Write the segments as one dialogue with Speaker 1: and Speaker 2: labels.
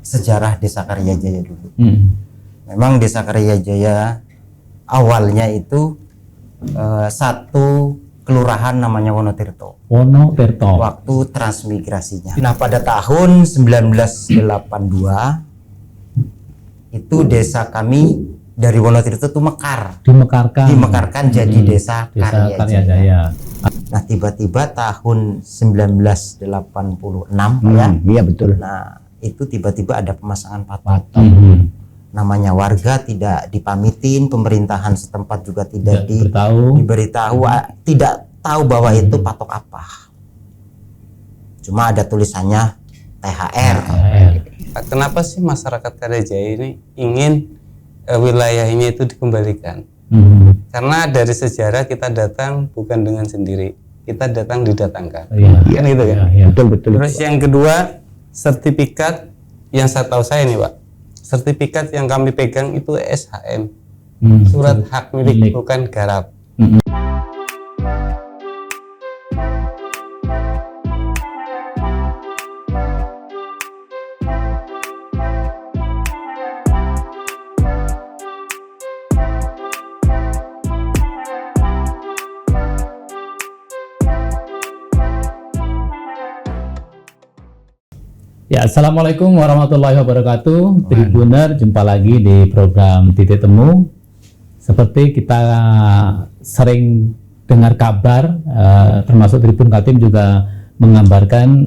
Speaker 1: sejarah Desa Karyajaya dulu. Memang Desa Karyajaya awalnya itu satu kelurahan namanya Wonotirto. Waktu transmigrasinya. Nah, pada tahun 1982 itu desa kami dari Wonotirto itu dimekarkan jadi desa Karyajaya. Nah, tiba-tiba tahun 1986 ya.
Speaker 2: Iya betul.
Speaker 1: Nah, itu tiba-tiba ada pemasangan patok. Namanya warga tidak dipamitin, pemerintahan setempat juga tidak diberitahu, tidak tahu bahwa itu patok apa. Cuma ada tulisannya THR.
Speaker 3: Kenapa sih masyarakat Karyajaya ini ingin wilayahnya itu dikembalikan? Karena dari sejarah kita datang bukan dengan sendiri, kita datang didatangkan. Kan gitu kan?
Speaker 2: Betul.
Speaker 3: Terus yang kedua, sertifikat yang saya tahu saya nih Pak, sertifikat yang kami pegang itu SHM, surat hak milik bukan garap.
Speaker 4: Ya, assalamualaikum warahmatullahi wabarakatuh. Tribuner, jumpa lagi di program Titik Temu. Seperti kita sering dengar kabar, termasuk Tribun Kaltim juga mengabarkan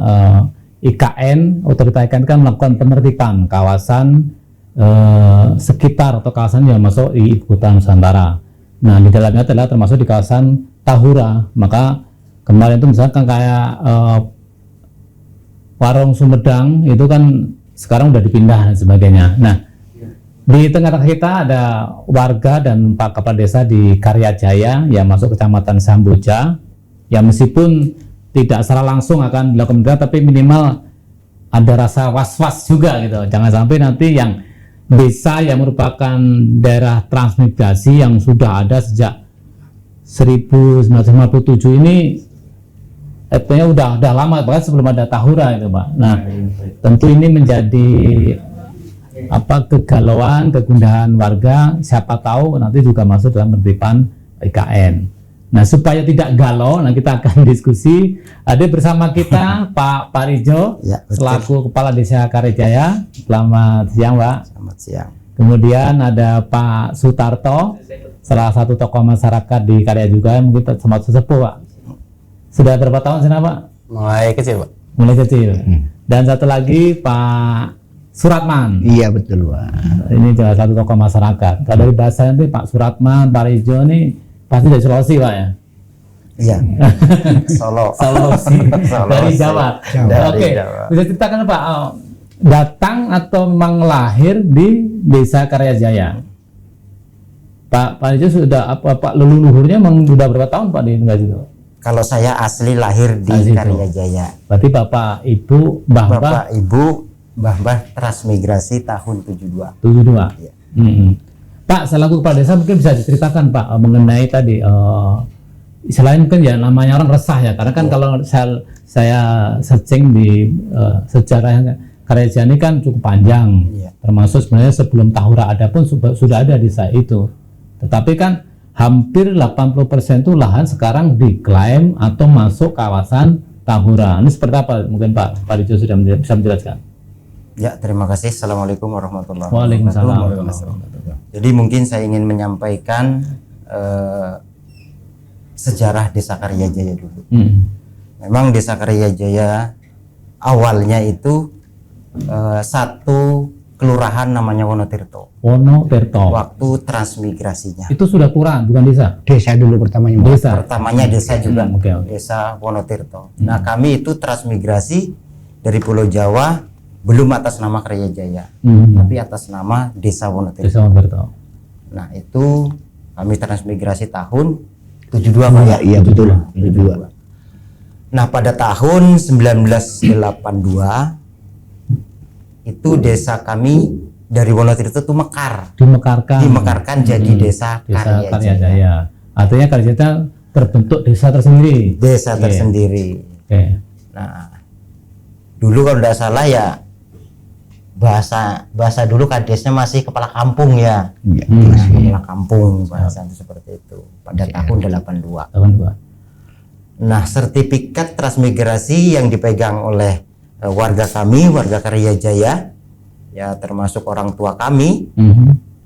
Speaker 4: IKN, Otorita IKN kan melakukan penertiban kawasan sekitar atau kawasan yang masuk di Ibu Kota Nusantara. Nah, di dalamnya adalah termasuk di kawasan Tahura. Maka kemarin itu misalkan kayak Warung Sumedang itu kan sekarang udah dipindah dan sebagainya. Nah, di tengah-tengah kita ada warga dan Pak Kepala Desa di Karyajaya yang masuk Kecamatan Samboja, yang meskipun tidak secara langsung akan dilakukan pendidikan, tapi minimal ada rasa was-was juga gitu. Jangan sampai nanti yang desa yang merupakan daerah transmigrasi yang sudah ada sejak 1957 ini artinya udah lama, bahkan sebelum ada Tahura itu Pak. Nah, tentu ini menjadi kegalauan, kegundahan warga. Siapa tahu nanti juga masuk dalam penertiban IKN. Nah, supaya tidak galau, nah kita akan diskusi. Ada bersama kita Pak Parijo selaku Kepala Desa Karyajaya. Selamat siang Pak.
Speaker 1: Selamat siang.
Speaker 4: Kemudian ada Pak Sutarto, salah satu tokoh masyarakat di Karya juga, mungkin sama sesepuh Pak. Sudah berapa tahun sih Pak?
Speaker 3: Mulai kecil Pak.
Speaker 4: Mulai kecil. Dan satu lagi Pak Suratman.
Speaker 2: Iya betul Pak.
Speaker 4: Ini salah satu tokoh masyarakat. Kalau dari bahasa nanti Pak Suratman, Pak Rijo ini pasti dari Sulawesi Pak ya?
Speaker 1: Iya.
Speaker 4: Sulawesi. Dari Jawa. Oke. Bisa ceritakan Pak, datang atau memang lahir di Desa Karyajaya? Pak Rijo sudah leluhurnya memang sudah berapa tahun Pak di tinggal situ?
Speaker 1: Kalau saya asli lahir di Karyajaya.
Speaker 4: Berarti Bapak Ibu Mbah
Speaker 1: transmigrasi tahun 72.
Speaker 4: Ya. Pak, selaku Kepala Desa mungkin bisa diceritakan Pak mengenai tadi selain kan ya namanya orang resah ya, karena kan kalau saya searching di sejarah Karyajaya ini kan cukup panjang. Termasuk sebenarnya sebelum Tahura ada pun sudah ada desa itu. Tetapi kan hampir 80% itu lahan sekarang diklaim atau masuk kawasan Tahura. Ini seperti apa? Mungkin Pak Rijo sudah bisa menjelaskan.
Speaker 1: Ya, terima kasih. Assalamualaikum warahmatullahi
Speaker 4: wabarakatuh.
Speaker 1: Jadi mungkin saya ingin menyampaikan sejarah Desa Karyajaya dulu. Memang Desa Karyajaya awalnya itu satu kelurahan namanya Wonotirto.
Speaker 4: Waktu
Speaker 1: transmigrasinya.
Speaker 4: Itu sudah kelurahan, bukan desa?
Speaker 2: Desa dulu pertamanya.
Speaker 1: Pertamanya desa juga. Desa Wonotirto. Nah, kami itu transmigrasi dari Pulau Jawa, belum atas nama Karyajaya, tapi atas nama Desa Wonotirto. Nah, itu kami transmigrasi tahun 72 Pak ya?
Speaker 2: Iya betul. 72.
Speaker 1: Nah, pada tahun 1982 itu desa kami dari Wonotirto itu dimekarkan jadi desa Karyajaya.
Speaker 4: Artinya Karyajaya terbentuk desa tersendiri.
Speaker 1: Tersendiri.
Speaker 4: Okay.
Speaker 1: Nah, dulu kalau tidak salah ya bahasa dulu kadesnya masih kepala kampung ya.
Speaker 2: Iya.
Speaker 1: Kepala kampung bahasa itu seperti itu pada tahun 82.
Speaker 4: 82.
Speaker 1: Nah, sertifikat transmigrasi yang dipegang oleh warga kami, warga Karyajaya, ya termasuk orang tua kami,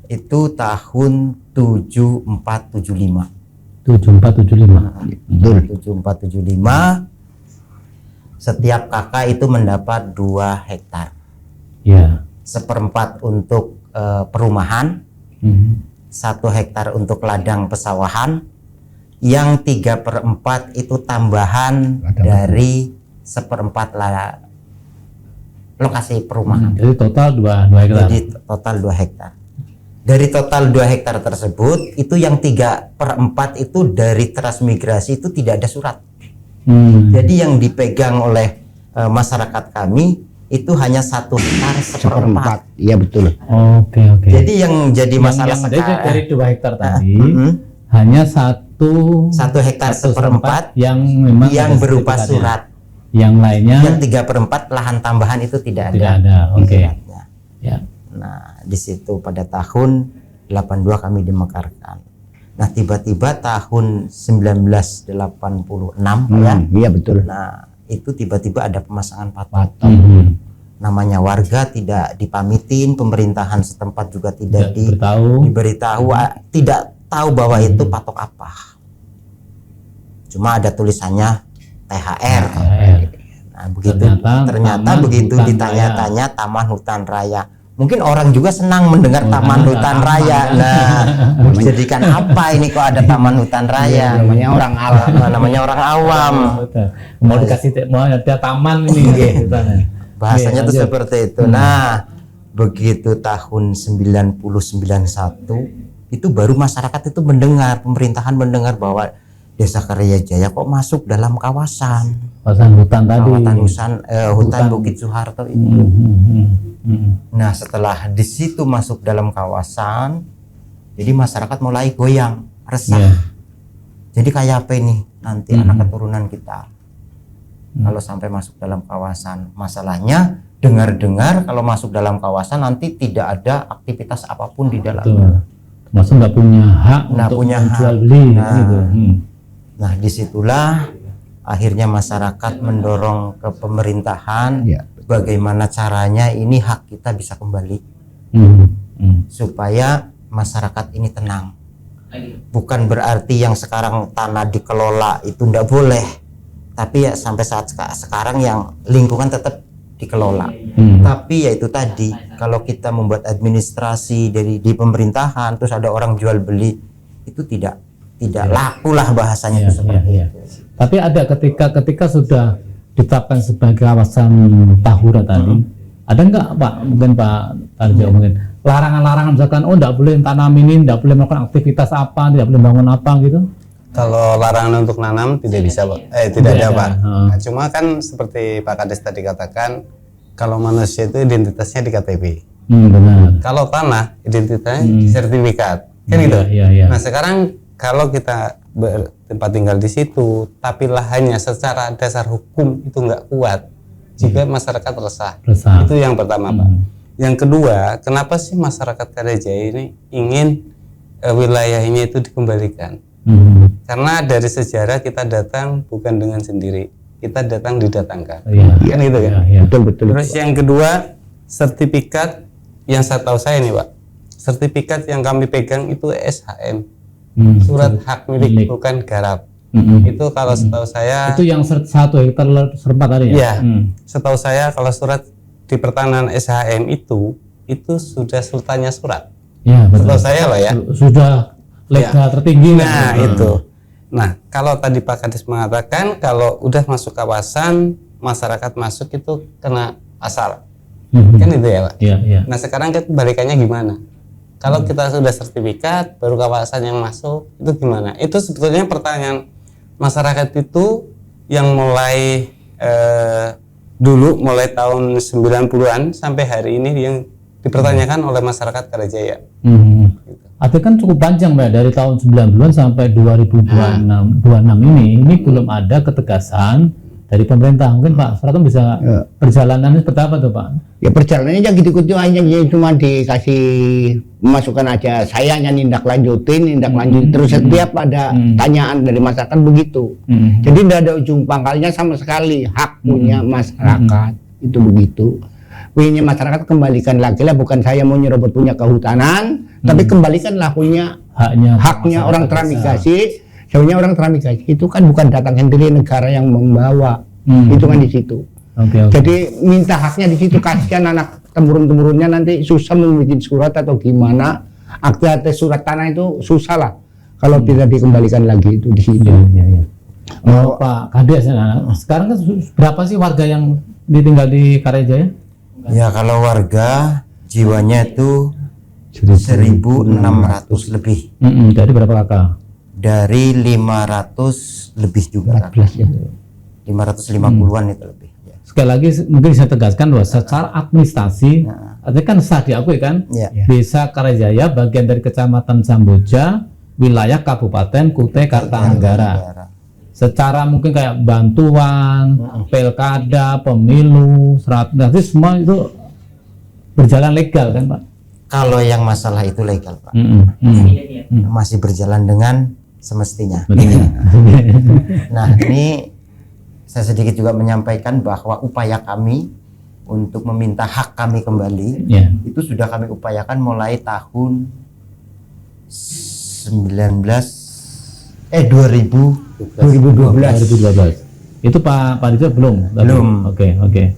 Speaker 1: itu tahun 7475.
Speaker 4: 7475.
Speaker 2: Betul.
Speaker 1: 7475. Setiap kakak itu mendapat 2 hektar.
Speaker 4: Ya.
Speaker 1: 1/4 untuk perumahan, 1 hektar untuk ladang pesawahan, yang 3/4 itu tambahan dari 1/4 lokasi perumahan.
Speaker 4: Jadi total 2 hektar.
Speaker 1: Jadi total 2 hektar. Dari total 2 hektar tersebut, itu yang 3/4 itu dari transmigrasi itu tidak ada surat. Jadi yang dipegang oleh masyarakat kami itu hanya 1 hektar 1/4.
Speaker 2: Iya betul.
Speaker 4: Oke.
Speaker 1: Jadi yang jadi masalah
Speaker 4: yang
Speaker 1: sekarang
Speaker 4: dari 2 hektar tadi hanya 1
Speaker 1: hektar 1/4
Speaker 4: yang memang
Speaker 1: yang
Speaker 4: ada
Speaker 1: berupa
Speaker 4: sertifikatnya.
Speaker 1: surat.
Speaker 4: Yang lainnya
Speaker 1: Yang 3/4 lahan tambahan itu tidak
Speaker 4: tidak
Speaker 1: ada.
Speaker 4: ada. Oke.
Speaker 1: Suratnya.
Speaker 4: Ya.
Speaker 1: Nah, di situ pada tahun 82 kami dimekarkan. Nah, tiba-tiba tahun 1986 ya.
Speaker 2: Iya betul.
Speaker 1: Nah, itu tiba-tiba ada pemasangan patok. Namanya warga tidak dipamitin, pemerintahan setempat juga tidak diberitahu, tidak tahu bahwa itu patok apa. Cuma ada tulisannya THR. Nah, begitu ternyata begitu ditanya-tanya Taman Hutan Raya. Mungkin orang juga senang mendengar Taman Hutan Raya. Nah, dijadikan apa ini kok ada Taman Hutan Raya?
Speaker 2: Namanya orang awam.
Speaker 1: Namanya orang awam.
Speaker 4: Mau dikasih mau ada taman ini gitu.
Speaker 1: Bahasanya tuh seperti itu. Nah, begitu tahun 1991 itu baru masyarakat itu mendengar, pemerintahan mendengar bahwa Desa Karyajaya kok masuk dalam kawasan
Speaker 4: hutan tadi.
Speaker 1: Hutan Bukit Soeharto itu. Nah, setelah di situ masuk dalam kawasan, jadi masyarakat mulai goyang, resah. Jadi kayak apa ini nanti anak keturunan kita kalau sampai masuk dalam kawasan? Masalahnya dengar-dengar kalau masuk dalam kawasan nanti tidak ada aktivitas apapun di dalamnya.
Speaker 4: Termasuk nggak punya hak untuk jual beli gitu.
Speaker 1: Nah, disitulah akhirnya masyarakat mendorong ke pemerintahan bagaimana caranya ini hak kita bisa kembali supaya masyarakat ini tenang. Bukan berarti yang sekarang tanah dikelola itu tidak boleh, tapi ya sampai saat sekarang yang lingkungan tetap dikelola. Tapi ya itu tadi, kalau kita membuat administrasi di pemerintahan terus ada orang jual beli, itu tidak laku lah bahasanya itu seperti itu.
Speaker 4: Tapi ada ketika sudah ditetapkan sebagai kawasan Tahura tadi, ada nggak Pak, mungkin Pak Tarjo mungkin larangan-larangan misalkan tidak boleh tanam ini, tidak boleh melakukan aktivitas apa, tidak boleh bangun apa gitu?
Speaker 3: Kalau larangan untuk nanam tidak bisa Pak, tidak ada Pak. Nah, cuma kan seperti Pak Kades tadi katakan, kalau manusia itu identitasnya di KTP.
Speaker 4: Benar.
Speaker 3: Kalau tanah identitasnya di sertifikat, kan gitu. Nah sekarang kalau kita bertempat tinggal di situ, tapi lahannya secara dasar hukum itu nggak kuat, juga masyarakat resah. Itu yang pertama Pak. Yang kedua, kenapa sih masyarakat Karyajaya ini ingin wilayahnya itu dikembalikan? Karena dari sejarah kita datang bukan dengan sendiri, kita datang didatangkan, kan gitu kan?
Speaker 2: Betul.
Speaker 3: Terus yang kedua, sertifikat yang saya tahu saya nih Pak, sertifikat yang kami pegang itu SHM. Surat hak milik bukan garap. Itu kalau setahu saya
Speaker 4: itu yang 1 hektar serempat tadi ya?
Speaker 3: Setahu saya kalau surat di pertanahan SHM itu sudah sultannya surat. Setahu saya lah ya.
Speaker 4: Sudah legal tertinggi.
Speaker 3: Nah itu. Nah kalau tadi Pak Kades mengatakan kalau udah masuk kawasan masyarakat masuk itu kena asal, kan itu ya Pak. Nah sekarang kita balikannya gimana? Kalau kita sudah sertifikat, baru kawasan yang masuk, itu gimana? Itu sebetulnya pertanyaan masyarakat itu yang mulai dulu, mulai tahun 90-an sampai hari ini yang dipertanyakan oleh masyarakat Karyajaya.
Speaker 4: Artinya kan cukup panjang Mbak, dari tahun 90-an sampai 2026 ini belum ada ketegasan dari pemerintah. Mungkin Pak Fratom bisa perjalanannya seperti apa tuh Pak?
Speaker 2: Ya perjalanannya aja gitu-gitu hanya cuma dikasih masukan aja, saya hanya nindak lanjutin terus setiap ada tanyaan dari masyarakat begitu. Jadi tidak ada ujung pangkalnya sama sekali, hak punya masyarakat itu begitu. Punya masyarakat kembalikan lagi lah, bukan saya mau nyerobot punya kehutanan, tapi kembalikanlah punya haknya orang transmigrasi. Sebenarnya orang transmigrasi itu kan bukan datang sendiri, negara yang membawa, itu kan di situ. Jadi minta haknya di situ, kasihan anak temurun-temurunnya nanti susah membuat surat atau gimana, akte surat tanah itu susah lah kalau tidak dikembalikan lagi itu di situ.
Speaker 4: Oh, Pak Kades, sekarang kan berapa sih warga yang ditinggal di Karyajaya?
Speaker 1: Ya kalau warga jiwanya itu 1.600 lebih.
Speaker 4: Dari berapa kakak?
Speaker 1: Dari 500 lebih juga.
Speaker 2: 14 ya.
Speaker 1: 550-an itu lebih. Ya.
Speaker 4: Sekali lagi mungkin saya tegaskan bahwa secara administrasi, artinya kan sah diakui kan, Desa Karyajaya bagian dari Kecamatan Samboja, wilayah Kabupaten Kutai Kartanegara. Secara mungkin kayak bantuan, pilkada, pemilu, serat, nanti semua itu berjalan legal kan Pak?
Speaker 1: Kalau yang masalah itu legal Pak, masih berjalan dengan semestinya. Nah ini saya sedikit juga menyampaikan bahwa upaya kami untuk meminta hak kami kembali itu sudah kami upayakan mulai tahun
Speaker 4: 2012. Itu Pak Riza belum? Oke.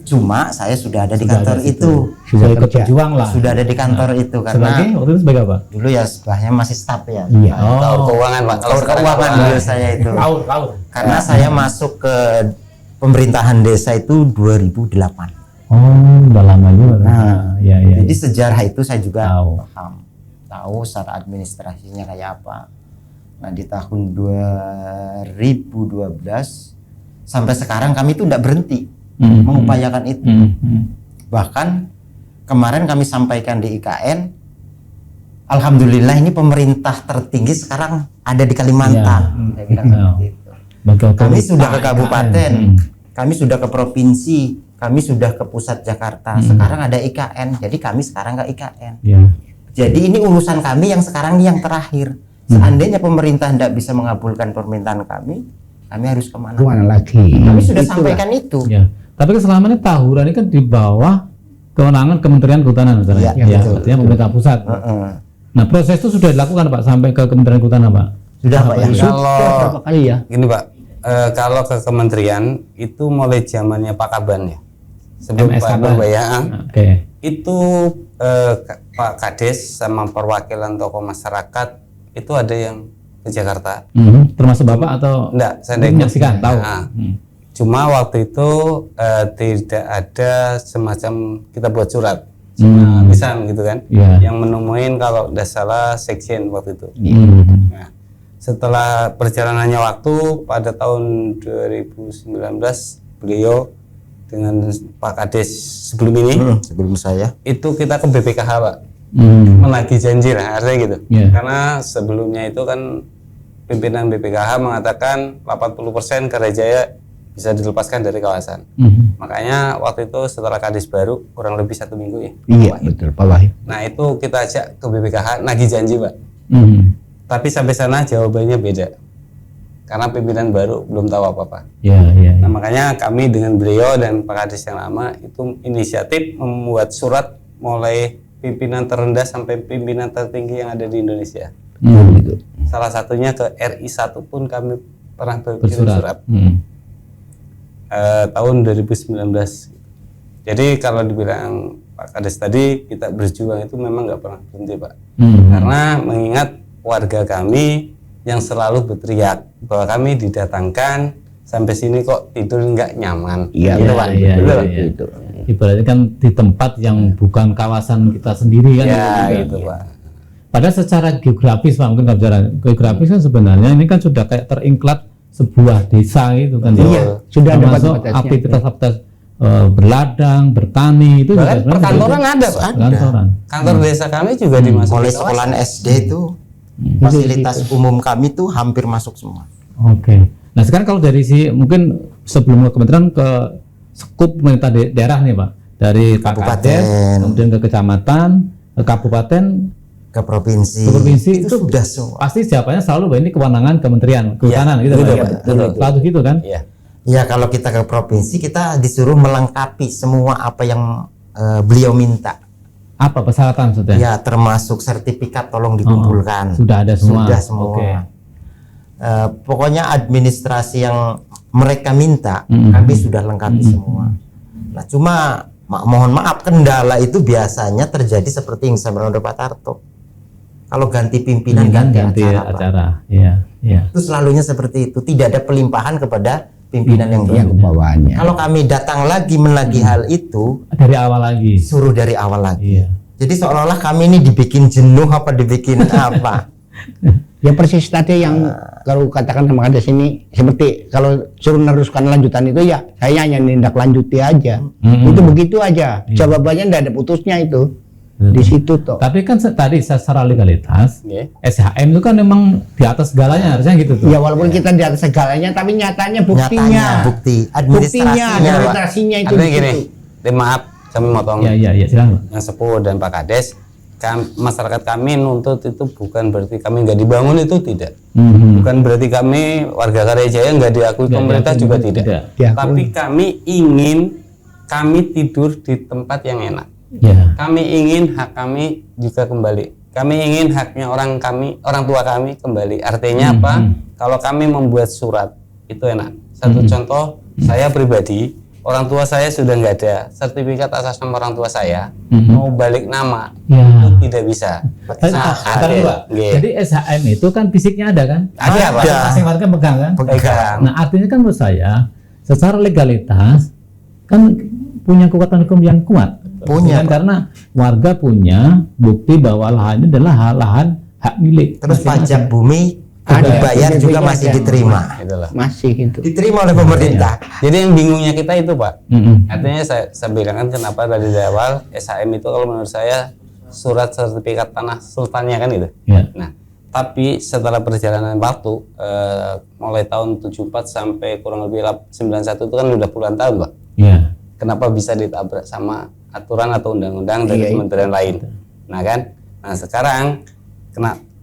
Speaker 1: Cuma saya sudah ada di kantor itu.
Speaker 4: Sudah ikut berjuang lah.
Speaker 1: Sudah ada di kantor itu karena
Speaker 4: waktu itu sebagai apa?
Speaker 1: dulu ya sebelahnya masih staf ya.
Speaker 3: Tahu keuangan Pak.
Speaker 1: Kalau keuangan dulu saya itu. Karena saya masuk ke pemerintahan desa itu 2008.
Speaker 4: Udah lama juga.
Speaker 1: Jadi sejarah itu saya juga paham. Tahu secara administrasinya kayak apa. Nah di tahun 2012 sampai sekarang kami itu tidak berhenti mengupayakan itu. Bahkan kemarin kami sampaikan di IKN, alhamdulillah ini pemerintah tertinggi sekarang ada di Kalimantan. Saya bilang seperti itu. Kami sudah ke kabupaten, kami sudah ke provinsi, kami sudah ke pusat Jakarta. Sekarang ada IKN, jadi kami sekarang ke IKN. Jadi ini urusan kami yang sekarang ini yang terakhir. Seandainya pemerintah tidak bisa mengabulkan permintaan kami harus kemana
Speaker 2: lagi?
Speaker 1: Kami sudah sampaikan itu.
Speaker 4: Tapi selama ini Tahura ini kan di bawah kewenangan Kementerian Kehutanan, artinya pemerintah pusat. Nah proses itu sudah dilakukan Pak sampai ke Kementerian Kehutanan Pak?
Speaker 1: Sudah Pak ya.
Speaker 2: Berapa kali ya?
Speaker 3: Gini Pak, kalau ke kementerian itu mulai zamannya Pak Kaban ya. Sebelum
Speaker 4: MS
Speaker 3: Pak Nurbayang,
Speaker 4: itu
Speaker 3: Pak Kades sama perwakilan tokoh masyarakat itu ada yang ke Jakarta.
Speaker 4: Termasuk Bapak atau?
Speaker 3: Enggak, saya
Speaker 4: menyaksikan, tahu.
Speaker 3: Cuma waktu itu tidak ada semacam kita buat surat, lisan gitu kan, yang menemuin kalau tidak salah sekjen waktu itu. Nah, setelah perjalanannya waktu pada tahun 2019 beliau dengan Pak Kades sebelum ini,
Speaker 1: sebelum saya,
Speaker 3: itu kita ke BPKH Pak, menagih janji lah artinya gitu. Karena sebelumnya itu kan pimpinan BPKH mengatakan 80% Karyajaya bisa dilepaskan dari kawasan. Makanya waktu itu setelah Kades baru kurang lebih 1 minggu ya.
Speaker 2: Iya betul Pak Wahid.
Speaker 3: Nah itu kita ajak ke BPKH nagih janji Pak. Tapi sampai sana jawabannya beda. Karena pimpinan baru belum tahu apa-apa. Nah makanya kami dengan beliau dan Pak Kades yang lama itu inisiatif membuat surat mulai pimpinan terendah sampai pimpinan tertinggi yang ada di Indonesia. Salah satunya ke RI 1 pun kami pernah berkirim surat. Tahun 2019. Jadi kalau dibilang Pak Kades tadi kita berjuang itu memang nggak pernah berhenti Pak. Karena mengingat warga kami yang selalu berteriak bahwa kami didatangkan sampai sini kok tidur nggak nyaman.
Speaker 2: Iya Pak.
Speaker 4: Betul. Ibaratnya kan di tempat yang bukan kawasan kita sendiri kan.
Speaker 3: Gitu Pak.
Speaker 4: Padahal secara geografis Pak, mungkin kalau bicara geografis kan sebenarnya ini kan sudah kayak teringklat sebuah desa itu kan.
Speaker 2: Sudah ada
Speaker 4: aktivitas berladang, bertani itu
Speaker 3: bahkan juga perkantoran ada Pak. Kantor desa kami juga dimasuki.
Speaker 1: Mulai sekolahan SD itu fasilitas umum kami tuh hampir masuk semua.
Speaker 4: Nah sekarang kalau dari si mungkin sebelum ke kementerian ke skup pemerintah daerah nih Pak, dari Pak
Speaker 1: Kabupaten.
Speaker 4: Kades, kemudian ke kecamatan, ke kabupaten,
Speaker 1: ke provinsi.
Speaker 4: ke provinsi,
Speaker 1: itu sudah semua.
Speaker 4: pasti jawabannya selalu bahwa ini kewenangan Kementerian Kehutanan gitu
Speaker 1: betul,
Speaker 4: Pak.
Speaker 1: betul, betul.
Speaker 4: Selalu gitu kan?
Speaker 3: Iya.
Speaker 1: Ya kalau kita ke provinsi kita disuruh melengkapi semua apa yang beliau minta.
Speaker 4: Apa persyaratan maksudnya?
Speaker 1: Ya termasuk sertifikat tolong dikumpulkan.
Speaker 4: Sudah ada semua.
Speaker 1: Sudah semua.
Speaker 4: Oke.
Speaker 1: Pokoknya administrasi yang mereka minta kami sudah lengkapi semua. Nah cuma mohon maaf kendala itu biasanya terjadi seperti yang disampaikan oleh Pak Tarto. Kalau ganti pimpinan ganti acara, Pak.
Speaker 4: acara. Iya, iya.
Speaker 1: Itu selalunya seperti itu. Tidak ada pelimpahan kepada pimpinan yang
Speaker 2: Yang
Speaker 1: baru.
Speaker 2: bawaannya.
Speaker 1: Kalau kami datang lagi menagih hal itu,
Speaker 4: Dari awal lagi.
Speaker 1: suruh dari awal lagi.
Speaker 4: Iya.
Speaker 1: Jadi seolah-olah kami ini dibikin jenuh apa dibikin apa.
Speaker 2: Ya persis tadi yang kalau katakan sama Kades ini seperti kalau suruh meneruskan lanjutan itu ya saya hanya nindak lanjuti aja. Itu begitu aja. Jawabannya tidak ada putusnya itu. Di situ toh.
Speaker 4: Tapi kan tadi secara legalitas,
Speaker 3: Iya.
Speaker 4: SHM itu kan memang di atas segalanya harusnya gitu tuh.
Speaker 2: Ya walaupun kita di atas segalanya tapi nyatanya buktinya.
Speaker 1: Nyatanya bukti administrasinya, Pak.
Speaker 2: administrasinya itu
Speaker 3: Artinya
Speaker 2: di
Speaker 3: gini,
Speaker 2: situ.
Speaker 3: maaf kami motong.
Speaker 4: Iya, silakan.
Speaker 3: Yang Sepuh dan Pak Kades, masyarakat kami nuntut itu bukan berarti kami nggak dibangun, itu tidak. Bukan berarti kami warga Karyajaya nggak diakui
Speaker 4: Nggak
Speaker 3: pemerintah
Speaker 4: diakui,
Speaker 3: juga
Speaker 4: tidak.
Speaker 3: tidak.
Speaker 2: Diakui.
Speaker 3: Tapi kami ingin kami tidur di tempat yang enak.
Speaker 4: Ya.
Speaker 3: Kami ingin hak kami juga kembali. Kami ingin haknya orang tua kami kembali. Artinya apa? Kalau kami membuat surat itu enak. Satu contoh, saya pribadi, orang tua saya sudah nggak ada sertifikat atas nama orang tua saya, mau balik nama
Speaker 4: Ya.
Speaker 3: itu tidak bisa.
Speaker 4: Ntar dulu, Pak.
Speaker 3: Nggih.
Speaker 4: Jadi SHM itu kan fisiknya ada kan?
Speaker 3: Ada, Pak.
Speaker 4: Masing warga pegang kan?
Speaker 3: Pegang.
Speaker 4: Nah artinya kan menurut saya secara legalitas kan punya kekuatan hukum yang kuat.
Speaker 1: Punya,
Speaker 4: Kan
Speaker 1: Pak.
Speaker 4: karena warga punya bukti bahwa lahan ini adalah lahan hak milik.
Speaker 1: Terus
Speaker 4: masing-masing.
Speaker 1: pajak bumi
Speaker 2: Ada,
Speaker 1: dibayar
Speaker 2: PBB
Speaker 1: juga
Speaker 2: nya
Speaker 1: masih
Speaker 2: ada.
Speaker 1: diterima.
Speaker 3: Itulah.
Speaker 2: Masih itu.
Speaker 1: Diterima oleh pemerintah.
Speaker 3: Jadi yang bingungnya kita itu, Pak.
Speaker 4: Mm-mm.
Speaker 3: Artinya saya bilang kan kenapa tadi dari awal SHM itu kalau menurut saya surat sertifikat tanah sultannya kan itu.
Speaker 4: Ya.
Speaker 3: Nah, tapi setelah perjalanan waktu mulai tahun 74 sampai kurang lebih 91 itu kan udah puluhan tahun, Pak.
Speaker 4: Ya.
Speaker 3: Kenapa bisa ditabrak sama aturan atau undang-undang dari
Speaker 2: Iya,
Speaker 3: kementerian lain? Nah kan, nah sekarang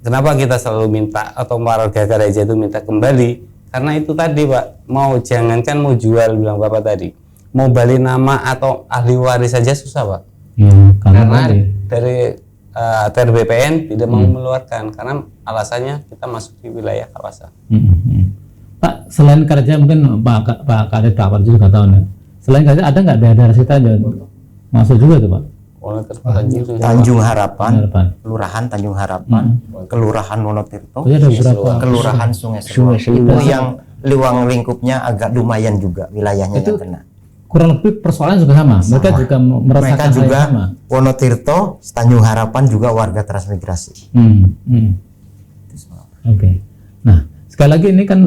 Speaker 3: kenapa kita selalu minta atau warga Karyajaya itu minta kembali? Karena itu tadi, Pak, mau jangankan mau jual, bilang Bapak tadi, mau balik nama atau ahli waris saja susah, Pak.
Speaker 4: Ya,
Speaker 3: Karena
Speaker 4: tadi.
Speaker 3: dari ATR BPN tidak mau mengeluarkan karena alasannya kita masuk di wilayah kawasan.
Speaker 4: Pak, selain kerja mungkin Pak Kadet Pak Parjo juga tahu nih. Selain kerja ada nggak daerah kita aja masuk juga tuh Pak?
Speaker 1: Tanjung Harapan,
Speaker 4: Harapan.
Speaker 1: Kelurahan Tanjung Harapan, Kelurahan Wonotirto,
Speaker 4: Oh, iya, ada beberapa.
Speaker 1: Kelurahan Sungai
Speaker 2: Sungai
Speaker 1: Seluang.
Speaker 2: Seluang.
Speaker 1: Itu yang luang lingkupnya agak lumayan juga wilayahnya
Speaker 4: Itu
Speaker 1: yang kena.
Speaker 4: kurang lebih persoalan juga sama. Mereka juga merasakan
Speaker 1: Mereka
Speaker 4: hal yang
Speaker 1: juga
Speaker 4: sama.
Speaker 1: Wonotirto, Tanjung Harapan juga warga transmigrasi.
Speaker 4: Oke. Nah, sekali lagi ini kan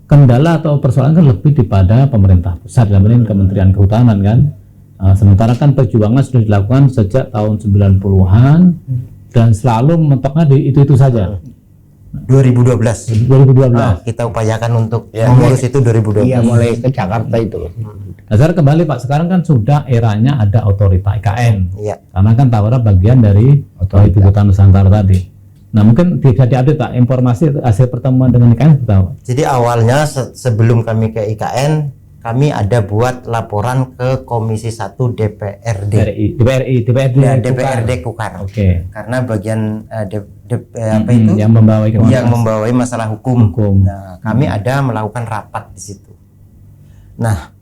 Speaker 4: kendala atau persoalan kan lebih pada pemerintah pusat, dalam ini Kementerian Kehutanan kan. Sementara kan perjuangan sudah dilakukan sejak tahun 90-an dan selalu mentoknya di itu saja.
Speaker 1: 2012.
Speaker 4: 2012.
Speaker 1: Kita upayakan untuk mengurus itu 2012.
Speaker 2: Iya mulai ke Jakarta itu.
Speaker 4: Nah, sekarang kembali Pak, sekarang kan sudah eranya ada otorita IKN.
Speaker 1: Iya.
Speaker 4: Karena kan Tawara bagian dari Ibu Kota Nusantara tadi. Nah, mungkin bisa diupdate Pak informasi hasil pertemuan dengan IKN seperti apa?
Speaker 1: Jadi awalnya sebelum kami ke IKN, kami ada buat laporan ke Komisi 1 DPRD.
Speaker 4: DPRD.
Speaker 1: Ya, DPRD Kukar.
Speaker 4: Oke.
Speaker 1: Karena bagian apa itu
Speaker 4: yang
Speaker 1: membawai masalah hukum.
Speaker 4: Hukum.
Speaker 1: Nah, kami ada melakukan rapat di situ. Nah,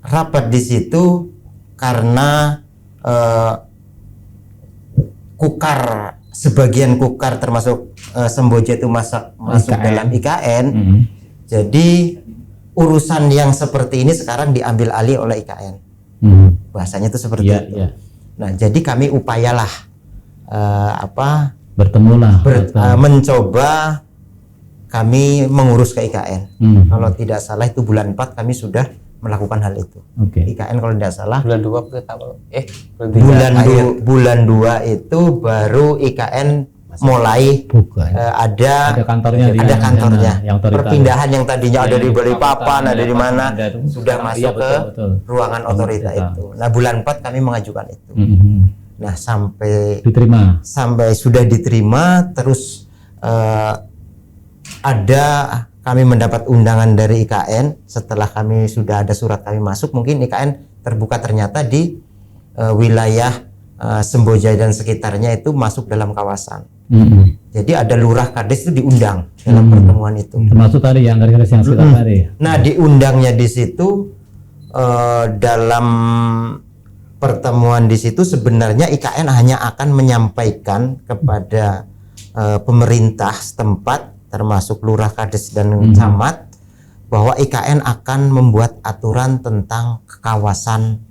Speaker 1: rapat di situ karena Kukar, sebagian Kukar termasuk Semboja itu masuk
Speaker 4: IKN.
Speaker 1: dalam IKN. Jadi urusan yang seperti ini sekarang diambil alih oleh IKN. Bahasanya itu seperti
Speaker 4: Iya,
Speaker 1: itu.
Speaker 4: iya.
Speaker 1: Nah, jadi kami upayalah
Speaker 4: Bertemulah.
Speaker 1: mencoba kami mengurus ke IKN. Kalau tidak salah itu bulan 4 kami sudah melakukan hal itu.
Speaker 4: Oke.
Speaker 1: IKN kalau tidak salah
Speaker 3: Bulan 2 berapa?
Speaker 1: bulan 2 itu baru IKN mulai
Speaker 2: Bukan.
Speaker 1: ada
Speaker 4: kantornya di
Speaker 1: ada kantornya.
Speaker 4: yang otorita.
Speaker 1: Perpindahan yang tadinya ada di Balikpapan, ada di mana
Speaker 4: ada itu.
Speaker 1: sudah masuk
Speaker 4: Iya,
Speaker 1: ke
Speaker 4: betul.
Speaker 1: ruangan otorita itu. Nah, bulan 4 kami mengajukan itu. Nah, sampai sudah diterima, terus kami mendapat undangan dari IKN. Setelah kami sudah ada surat kami masuk, mungkin IKN terbuka ternyata di wilayah Sembojaya dan sekitarnya itu masuk dalam kawasan. Jadi ada lurah kades itu diundang dalam pertemuan itu.
Speaker 4: Termasuk tadi yang garis yang sekitar tadi.
Speaker 1: Nah, diundangnya di situ dalam pertemuan di situ sebenarnya IKN hanya akan menyampaikan kepada pemerintah setempat termasuk lurah kades dan camat bahwa IKN akan membuat aturan tentang kawasan.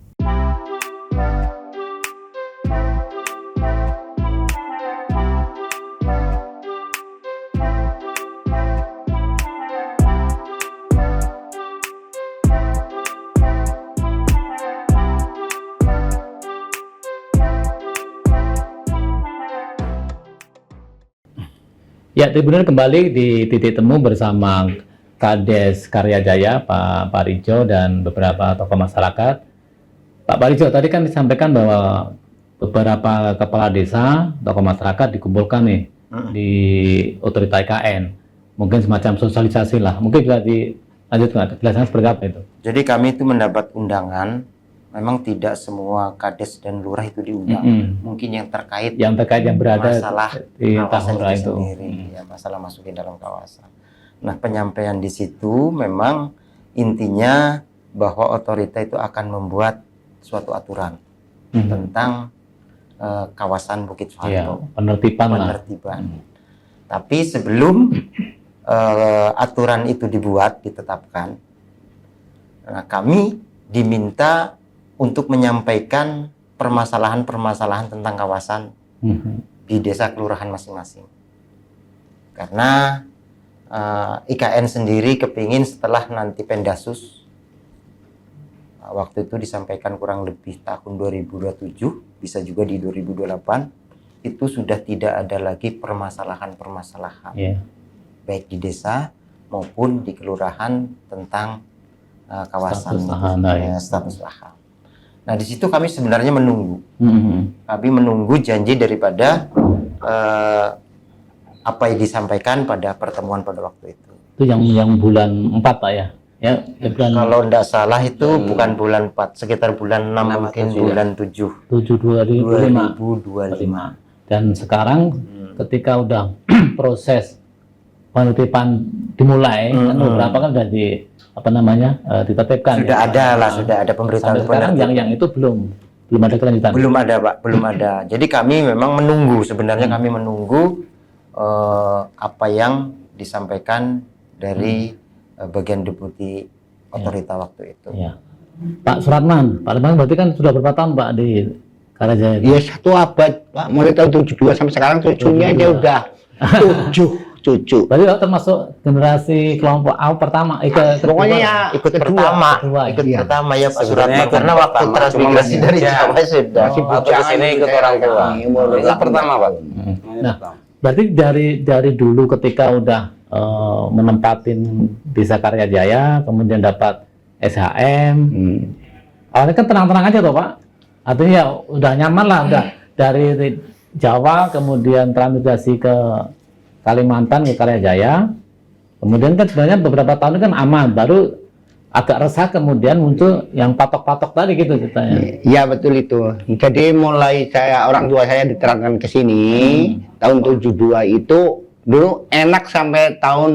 Speaker 4: Ya, Tribuner kembali di titik temu bersama Kades Karyajaya, Pak Parijo dan beberapa tokoh masyarakat. Pak Parijo, tadi kan disampaikan bahwa beberapa kepala desa, tokoh masyarakat dikumpulkan nih di otorita IKN. Mungkin semacam sosialisasi lah. Mungkin bisa dilanjutkan, kejelasannya seperti apa itu?
Speaker 1: Jadi kami itu mendapat undangan. Memang tidak semua kades dan lurah itu diundang. Mungkin yang terkait
Speaker 4: yang berada
Speaker 1: masalah
Speaker 4: di
Speaker 1: kawasan
Speaker 4: tahun
Speaker 1: itu sendiri, ya, masalah masukin dalam kawasan. Nah, penyampaian di situ memang intinya bahwa otorita itu akan membuat suatu aturan tentang kawasan Bukit Farto,
Speaker 4: ya, penertiban.
Speaker 1: Tapi sebelum aturan itu dibuat, ditetapkan, nah, kami diminta untuk menyampaikan permasalahan-permasalahan tentang kawasan di desa kelurahan masing-masing. Karena IKN sendiri kepingin setelah nanti Pendasus, waktu itu disampaikan kurang lebih tahun 2027, bisa juga di 2028, itu sudah tidak ada lagi permasalahan-permasalahan, baik di desa maupun di kelurahan tentang kawasan status lahan. Nah, di situ kami sebenarnya menunggu. Kami menunggu janji daripada apa yang disampaikan pada pertemuan pada waktu itu.
Speaker 4: Itu yang bulan 4, Pak ya?
Speaker 1: Kalau tidak salah itu bukan bulan 4, sekitar bulan 6 mungkin bulan 7. 2025.
Speaker 4: Dan sekarang ketika udah proses penertiban dimulai, kan beberapa kan sudah ditetapkan.
Speaker 1: Sudah ada pemberitahuan.
Speaker 4: Sekarang yang itu belum ada kelanjutan.
Speaker 1: Belum ada, Pak, belum ada. Jadi kami memang menunggu, sebenarnya kami menunggu apa yang disampaikan dari bagian deputi otorita waktu itu.
Speaker 4: Ya. Pak Suratman berarti kan sudah berapa tahun, Pak, di Karyajaya?
Speaker 2: Iya, 1 abad, Pak. Mulai tahun 72 sampai sekarang cucunya aja udah 7 cucu.
Speaker 4: Berarti termasuk generasi kelompok pertama,
Speaker 2: pokoknya ya
Speaker 1: ikut pertama ya Pak Suratman, karena waktu transmigrasi dari Jawa sudah.
Speaker 3: Waktu kesini ikut orang tua. Itu pertama, Pak.
Speaker 4: Nah, berarti dari dulu ketika udah menempatin desa Karyajaya, kemudian dapat SHM, awalnya kan tenang-tenang aja toh, Pak. Artinya ya udah nyaman lah, udah dari Jawa kemudian transmigrasi ke Kalimantan ke Karyajaya, kemudian kan sebenarnya beberapa tahun kan aman, baru agak resah kemudian muncul yang patok-patok tadi gitu ceritanya.
Speaker 2: Iya, betul itu. Jadi mulai orang tua saya diterangkan ke sini tahun 72 itu dulu enak sampai tahun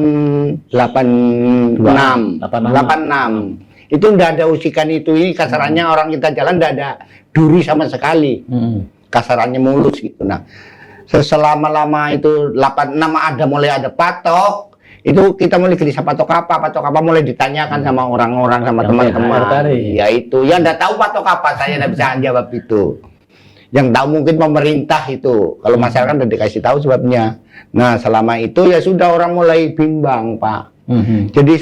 Speaker 2: 86. Itu udah ada usikan itu, ini kasarannya orang kita jalan udah ada duri sama sekali. Kasarannya mulus gitu. Nah, selama-lama itu 86 mulai ada patok, itu kita mulai gelisah patok apa mulai ditanyakan sama orang-orang, sama teman-teman. Ya itu, yang enggak tahu patok apa, saya enggak bisa jawab itu. Yang tahu mungkin pemerintah itu, kalau masyarakat udah dikasih tahu sebabnya. Nah, selama itu ya sudah orang mulai bimbang, Pak. Jadi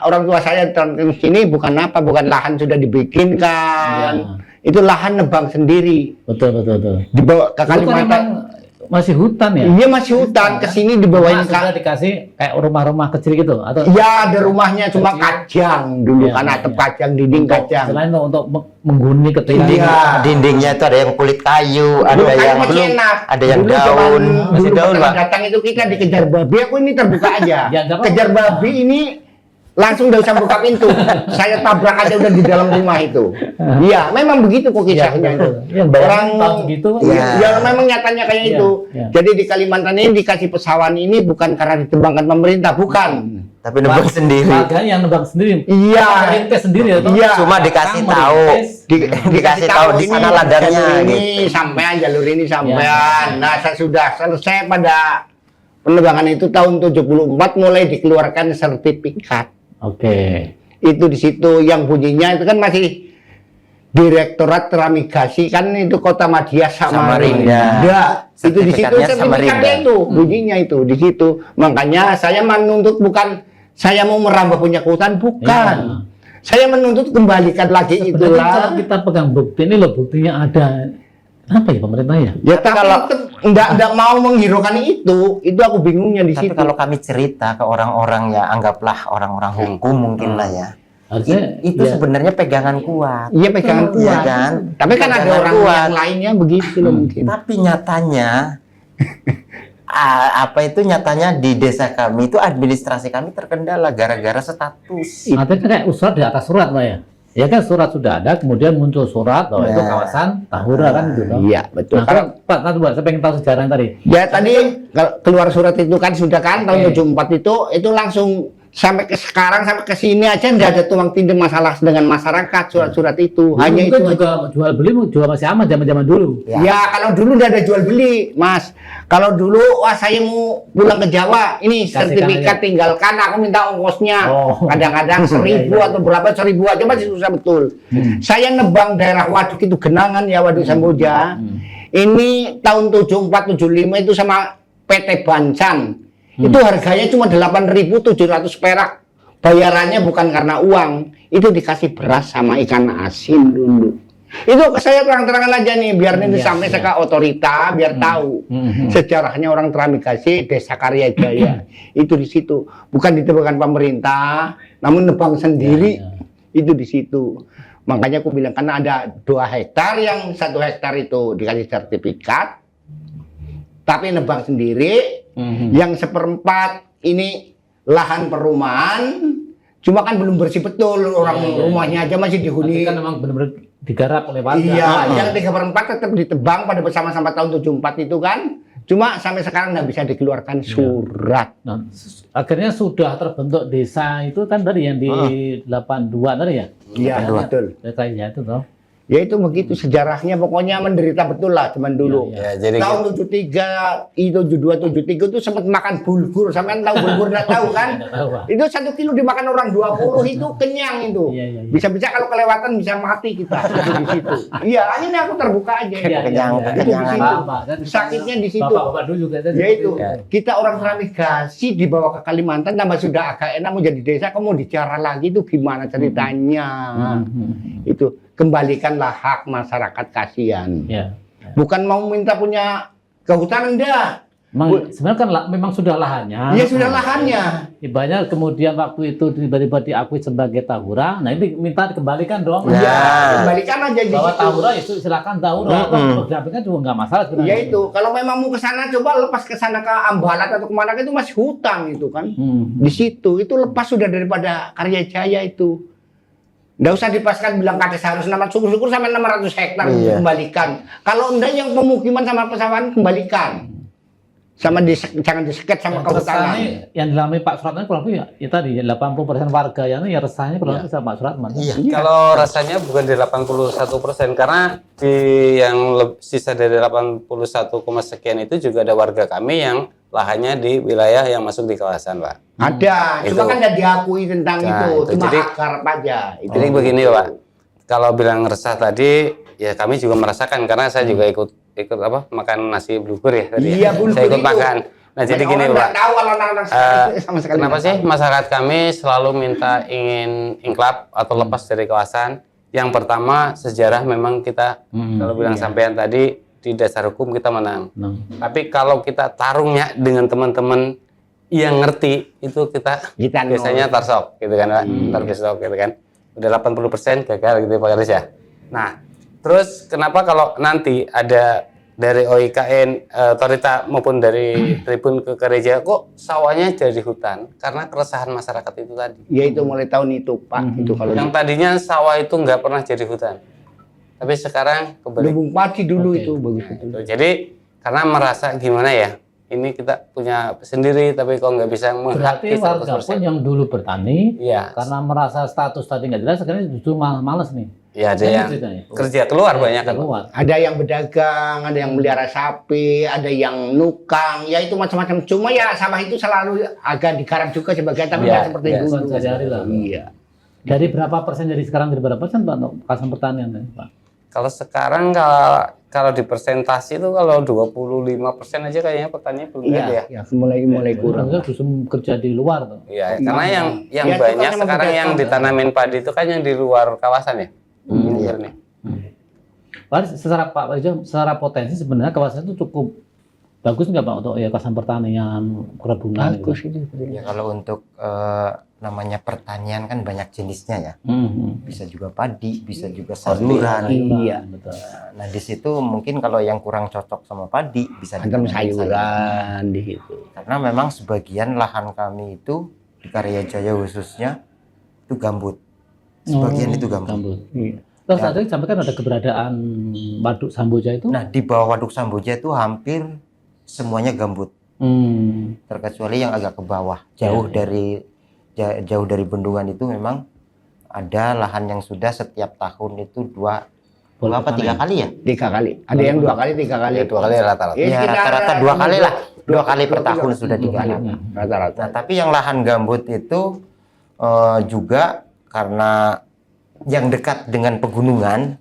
Speaker 2: orang tua saya di sini bukan lahan sudah dibikinkan. Itu lahan nebang sendiri.
Speaker 4: Betul.
Speaker 2: Dibawa ke Kalimantan.
Speaker 4: masih hutan ya?
Speaker 2: Iya masih hutan, kesini dibawain
Speaker 4: Sudah dikasih kayak rumah-rumah kecil gitu atau?
Speaker 2: Ya ada rumahnya cuma kajang dulu kan, atap kajang, dinding kajang.
Speaker 4: Selain untuk menghuni ketika
Speaker 1: Dindingnya itu ada yang kulit kayu,
Speaker 2: Dulu
Speaker 1: ada
Speaker 2: kayu
Speaker 1: yang
Speaker 2: masih enak.
Speaker 1: ada yang
Speaker 2: Dulu
Speaker 1: daun,
Speaker 2: zaman
Speaker 1: masih
Speaker 2: dulu
Speaker 1: daun,
Speaker 2: pertama
Speaker 1: Pak.
Speaker 2: datang itu kita dikejar babi, aku ini terbuka aja.
Speaker 4: Ya, nggak apa-apa.
Speaker 2: Kejar babi ini langsung udah usah buka pintu. Saya tabrak aja udah di dalam rumah itu. Iya, memang begitu kok kisahnya itu.
Speaker 4: Ya,
Speaker 2: Orang
Speaker 4: gitu.
Speaker 2: ya memang nyatanya kayak
Speaker 4: Iya,
Speaker 2: itu.
Speaker 4: iya.
Speaker 2: Jadi di Kalimantan ini dikasih pesawan ini bukan karena ditebangkan pemerintah, bukan.
Speaker 1: Tapi nebang sendiri.
Speaker 4: Warga yang nebang sendiri.
Speaker 2: Iya.
Speaker 4: Rintis sendiri ya. toh?
Speaker 2: Iya.
Speaker 1: Cuma dikasih
Speaker 4: Kang
Speaker 1: tahu,
Speaker 4: merintis.
Speaker 1: dikasih tahu di
Speaker 2: ini,
Speaker 1: sana ladangnya.
Speaker 2: jalur ini
Speaker 1: Gitu.
Speaker 2: sampean, jalur ini
Speaker 4: Iya.
Speaker 2: sampean. Nah, saya sudah selesai pada penebangan itu tahun 74 mulai dikeluarkan sertifikat.
Speaker 4: Oke.
Speaker 2: Itu di situ yang bunyinya itu kan masih Direktorat Tramigasi kan itu Kota Madya
Speaker 1: Samarinda.
Speaker 2: Ya, itu di situ
Speaker 1: Sertifikatnya
Speaker 2: sertifikatnya
Speaker 1: Samarinda.
Speaker 2: itu bunyinya itu di situ. Makanya saya menuntut bukan saya mau merambah punya hutan, bukan.
Speaker 4: Ya.
Speaker 2: Saya menuntut kembalikan lagi
Speaker 4: Sebenarnya kalau
Speaker 2: itulah.
Speaker 4: kita pegang bukti ini loh, buktinya ada. Apa ya pemerintah ya?
Speaker 2: Ya tapi kalau enggak mau menghiraukan itu aku bingungnya di
Speaker 1: Tapi
Speaker 2: situ.
Speaker 1: kalau kami cerita ke orang-orang ya, anggaplah orang-orang hukum mungkin lah ya.
Speaker 4: Harusnya
Speaker 1: Itu
Speaker 4: ya,
Speaker 1: sebenarnya pegangan kuat.
Speaker 2: Iya pegangan
Speaker 1: Iya
Speaker 2: kuat.
Speaker 1: kan?
Speaker 2: Tapi kan ada
Speaker 1: Pegangan
Speaker 2: orang
Speaker 1: kuat.
Speaker 2: yang lainnya begitu loh mungkin.
Speaker 1: Tapi nyatanya apa itu nyatanya di desa kami itu administrasi kami terkendala gara-gara status.
Speaker 4: artinya kayak surat di atas surat lah ya. Ya kan surat sudah ada, kemudian muncul surat bahwa itu
Speaker 1: Nah.
Speaker 4: kawasan Tahura kan gitu. toh.
Speaker 2: Iya betul.
Speaker 4: Nah,
Speaker 2: Kalau
Speaker 4: Pak, saya pengen tahu sejarahnya tadi.
Speaker 2: ya tadi kalau keluar surat itu kan sudah kan tahun
Speaker 4: Oke.
Speaker 2: 74 itu langsung sampai ke sekarang sampai ke sini aja nggak ada tuang tindih masalah dengan masyarakat surat-surat itu. Hanya itu
Speaker 4: Mungkin
Speaker 2: aja.
Speaker 4: juga jual beli juga masih aman zaman-zaman dulu.
Speaker 2: Ya kalau dulu udah ada jual beli, Mas. Kalau dulu wah saya mau pulang ke Jawa, ini
Speaker 4: Kasihkan
Speaker 2: sertifikat
Speaker 4: aja.
Speaker 2: tinggalkan, aku minta ongkosnya.
Speaker 4: Oh.
Speaker 2: Kadang-kadang 1.000 atau berapa 1.000 aja masih susah betul. Saya nebang daerah Waduk itu Genangan ya Waduk Samboja. Ini tahun 74 75 itu sama PT Bancan. Itu harganya cuma 8.700 perak. Bayarannya bukan karena uang, itu dikasih beras sama ikan asin dulu. Itu saya terang-terangan aja nih, biar nanti sampai saya ke otorita, biar tahu sejarahnya orang Tramigasi, Desa Karya Jaya. Itu di situ, bukan ditebangkan pemerintah, namun nebang sendiri. Itu di situ. Makanya aku bilang karena ada 2 hektar, yang 1 hektar itu dikasih sertifikat, tapi nebang sendiri. Yang 1/4 ini lahan perumahan, cuma kan belum bersih betul, orang rumahnya aja masih dihuni.
Speaker 4: Tapi kan memang benar-benar digarap oleh warga.
Speaker 2: Iya, yang 3/4 tetap ditebang pada bersama-sama tahun 74 itu kan. Cuma sampai sekarang nggak bisa dikeluarkan surat.
Speaker 4: Nah, akhirnya sudah terbentuk desa itu kan tadi yang di 82 tadi ya?
Speaker 2: Iya, betul.
Speaker 4: Desanya itu toh.
Speaker 2: Ya itu begitu sejarahnya, pokoknya menderita betul lah zaman dulu.
Speaker 4: Iya,
Speaker 3: Ya, jadi
Speaker 2: Tahun 73, 72, 73 itu sempat makan bulgur. Sampean tahu bulgur nggak tahu kan?
Speaker 4: Nggak tahu, Pak.
Speaker 2: Itu 1 kilo dimakan orang 20 itu kenyang itu.
Speaker 4: Iya, iya, iya.
Speaker 2: Bisa-bisa kalau kelewatan bisa mati kita itu di situ. Iya, akhirnya aku terbuka aja.
Speaker 4: Iya,
Speaker 1: Kenyang,
Speaker 4: iya, iya.
Speaker 1: kekenyangan.
Speaker 4: Pak, Pak. Dan
Speaker 2: Sakitnya di situ.
Speaker 4: Bapak-bapak dulu juga tadi.
Speaker 2: Ya itu, kita orang Tramigasi dibawa ke Kalimantan, tambah sudah agak enak mau jadi desa, kamu bicara lagi itu gimana ceritanya? Itu kembalikanlah hak masyarakat, kasihan.
Speaker 4: Ya.
Speaker 2: Bukan mau minta punya kehutanan dah.
Speaker 4: Sebenarnya kan memang sudah lahannya.
Speaker 2: Ya sudah lahannya.
Speaker 4: Ibaratnya kemudian waktu itu tiba-tiba diakui sebagai Tahura, nah ini minta dikembalikan dong.
Speaker 1: Ya.
Speaker 2: Ya, kembalikan aja di
Speaker 4: Bahwa
Speaker 2: situ.
Speaker 4: Tahura itu silakan Tahura. Berdampingan juga nggak masalah sebenarnya.
Speaker 2: Ya itu, kalau memang mau ke sana coba lepas ke sana ke Ambalat atau kemana itu masih hutan itu kan. Di situ itu lepas sudah daripada Karya Jaya itu. Nggak usah dipaskan bilang kades harus syukur-syukur sampai 600 hektar
Speaker 1: Iya.
Speaker 2: kembalikan. Kalau enggak yang pemukiman sama pesawahan kembalikan. Sama jangan diseket sama kehutanan.
Speaker 4: Resahnya yang dialami Pak Suratman kurang lebih ya tadi 80% warga yang ini ya resahnya kurang lebih sama Pak Suratman.
Speaker 1: Iya.
Speaker 3: kalau rasanya bukan di 81% karena di yang sisa dari 81, sekian itu juga ada warga kami yang lahannya di wilayah yang masuk di kawasan, Pak.
Speaker 2: Ada, cuma
Speaker 3: Itu.
Speaker 2: kan nggak diakui tentang
Speaker 3: Nah,
Speaker 2: itu.
Speaker 3: itu.
Speaker 2: Cuma
Speaker 3: Jadi-
Speaker 2: akar aja. Itu.
Speaker 3: Jadi begini, Pak. Kalau bilang resah tadi, ya kami juga merasakan karena saya juga ikut apa makan nasi blugur ya tadi.
Speaker 2: Iya,
Speaker 3: ya.
Speaker 2: blugur
Speaker 3: Saya ikut
Speaker 2: itu.
Speaker 3: makan. Nah, jadi
Speaker 2: Banyak
Speaker 3: gini,
Speaker 2: orang
Speaker 3: Pak.
Speaker 2: nggak tahu kalau anak-anak sama sekali.
Speaker 3: Kenapa
Speaker 2: nggak
Speaker 3: sih
Speaker 2: tahu.
Speaker 3: masyarakat kami selalu minta ingin ingklap atau lepas dari kawasan? Yang pertama sejarah memang kita kalau bilang sampean tadi di dasar hukum kita menang.
Speaker 4: Nah.
Speaker 3: Tapi kalau kita tarungnya dengan teman-teman yang ngerti, itu kita biasanya tarsok gitu kan Pak. Tarsok gitu kan. Udah 80% gagal gitu Pak Karis ya. Nah, terus kenapa kalau nanti ada dari OIKN, otorita maupun dari Tribun ke Gereja kok sawahnya jadi hutan? Karena keresahan masyarakat itu tadi.
Speaker 2: Ya itu mulai tahun itu Pak. Itu kalau
Speaker 3: Yang tadinya sawah itu nggak pernah jadi hutan. Tapi sekarang kembali.
Speaker 2: lumbung padi dulu itu bagus itu.
Speaker 3: Jadi karena merasa gimana ya? Ini kita punya sendiri tapi kok nggak bisa
Speaker 4: Berarti
Speaker 3: menghakimi
Speaker 4: warga pun
Speaker 3: 100%.
Speaker 4: yang dulu bertani,
Speaker 3: Iya.
Speaker 4: karena merasa status tadi nggak jelas, sekarang justru malas nih.
Speaker 3: Ya ada
Speaker 4: Saya
Speaker 3: yang
Speaker 4: ceritanya.
Speaker 3: kerja keluar banyak kan.
Speaker 4: Keluar.
Speaker 2: Ada yang berdagang, ada yang melihara sapi, ada yang nukang, ya itu macam-macam. Cuma ya sawah itu selalu agak digarap juga sebagai tapi
Speaker 3: Ya,
Speaker 2: nggak seperti
Speaker 3: ya,
Speaker 2: dulu.
Speaker 4: sehari-hari lah.
Speaker 2: Iya.
Speaker 4: Dari berapa persen dari sekarang dari berapa persen Pak untuk kawasan pertanian ini, Pak?
Speaker 3: Kalau sekarang kalau di persentase itu kalau 25% aja kayaknya petani belum ada ya.
Speaker 2: Iya, ya mulai kurang.
Speaker 4: Kurang justru kerja di luar tuh.
Speaker 3: Iya, karena yang
Speaker 2: Ya, itu
Speaker 3: banyak
Speaker 2: kan
Speaker 3: sekarang
Speaker 2: membedakan.
Speaker 3: yang ditanamin padi itu kan yang di luar kawasan ya. Iya nih.
Speaker 4: Pak, secara potensi sebenarnya kawasan itu cukup bagus nggak Pak untuk ya kawasan pertanian, perkebunan?
Speaker 2: Bagus
Speaker 4: gitu?
Speaker 2: itu.
Speaker 1: Ya kalau untuk namanya pertanian kan banyak jenisnya ya.
Speaker 4: Mhm.
Speaker 1: Bisa juga padi, bisa juga sayuran.
Speaker 2: Iya.
Speaker 4: Betul.
Speaker 1: Nah di situ mungkin kalau yang kurang cocok sama padi bisa
Speaker 2: Ada
Speaker 1: ditanam
Speaker 2: sayuran di situ.
Speaker 1: Karena memang sebagian lahan kami itu di Karya Jaya khususnya itu gambut. Sebagian itu gambut.
Speaker 2: Iya.
Speaker 4: Terus tadi sampaikan ada keberadaan Waduk Samboja itu?
Speaker 1: Nah di bawah Waduk Samboja itu hampir semuanya gambut, terkecuali yang agak ke bawah, jauh dari bendungan itu memang ada lahan yang sudah setiap tahun itu dua apa tiga kali ya?
Speaker 2: 3 kali. Ada yang 2 kali, 3 kali.
Speaker 3: Ya, 2 kali rata-rata.
Speaker 2: Ya,
Speaker 1: Ya
Speaker 2: sekitar
Speaker 1: rata-rata 2 kali lah, 2 kali per
Speaker 2: 2
Speaker 1: tahun sudah digali.
Speaker 2: Rata-rata.
Speaker 1: Nah tapi yang lahan gambut itu juga karena yang dekat dengan pegunungan